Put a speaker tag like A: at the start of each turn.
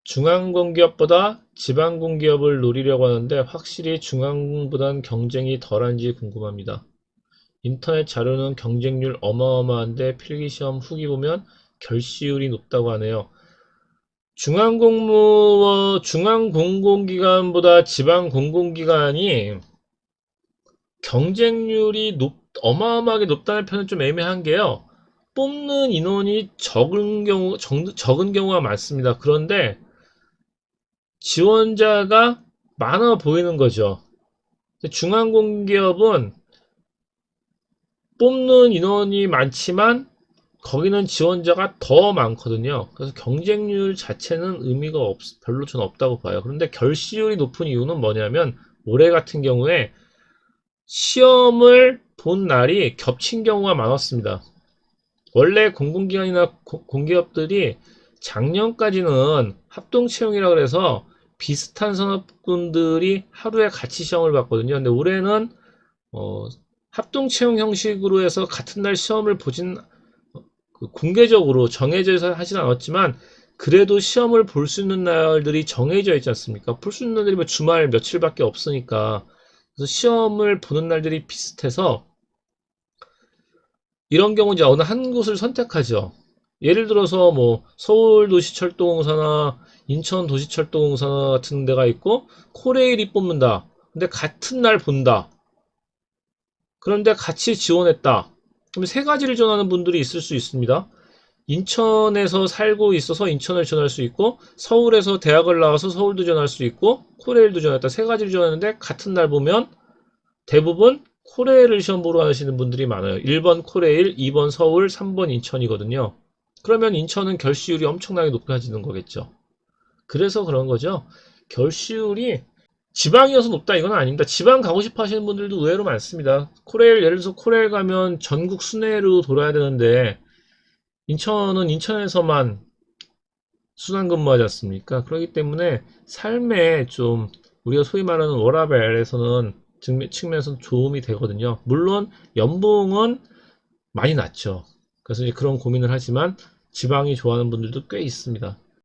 A: 중앙공기업보다 지방공기업을 노리려고 하는데 확실히 중앙보단 경쟁이 덜한지 궁금합니다. 인터넷 자료는 경쟁률 어마어마한데 필기시험 후기 보면 결시율이 높다고 하네요. 중앙공공기관보다 지방공공기관이 경쟁률이 어마어마하게 높다는 편은 좀 애매한 게요. 뽑는 인원이 적은 경우가 많습니다. 그런데 지원자가 많아 보이는 거죠. 중앙공기업은 뽑는 인원이 많지만 거기는 지원자가 더 많거든요. 그래서 경쟁률 자체는 의미가 별로 전 없다고 봐요. 그런데 결시율이 높은 이유는 뭐냐면 올해 같은 경우에 시험을 본 날이 겹친 경우가 많았습니다. 원래 공공기관이나 공기업들이 작년까지는 합동채용이라 그래서 비슷한 산업군들이 하루에 같이 시험을 봤거든요. 근데 올해는 어, 합동채용 형식으로 해서 같은 날 시험을 보진 공개적으로 정해져 하진 않았지만 그래도 시험을 볼 수 있는 날들이 정해져 있지 않습니까? 볼 수 있는 날들이 뭐 주말 며칠밖에 없으니까 그래서 시험을 보는 날들이 비슷해서 이런 경우 이제 어느 한 곳을 선택하죠. 예를 들어서 뭐 서울도시철도공사나 인천도시철도공사 같은 데가 있고 코레일이 뽑는다. 근데 같은 날 본다. 그런데 같이 지원했다. 그럼 세 가지를 전하는 분들이 있을 수 있습니다. 인천에서 살고 있어서 인천을 전할 수 있고 서울에서 대학을 나와서 서울도 전할 수 있고 코레일도 전했다. 세 가지를 전하는데 같은 날 보면 대부분 코레일을 시험 보러 하시는 분들이 많아요. 1번 코레일, 2번 서울, 3번 인천이거든요. 그러면 인천은 결시율이 엄청나게 높아지는 거겠죠. 그래서 그런 거죠. 결시율이 지방이어서 높다 이건 아닙니다. 지방 가고 싶어 하시는 분들도 의외로 많습니다. 코레일, 예를 들어서 코레일 가면 전국 순회로 돌아야 되는데 인천은 인천에서만 순환 근무하지 않습니까? 그렇기 때문에 삶에 좀 우리가 소위 말하는 워라밸에서는 측면에서 도움이 되거든요. 물론 연봉은 많이 낮죠. 그래서 이제 그런 고민을 하지만 지방이 좋아하는 분들도 꽤 있습니다.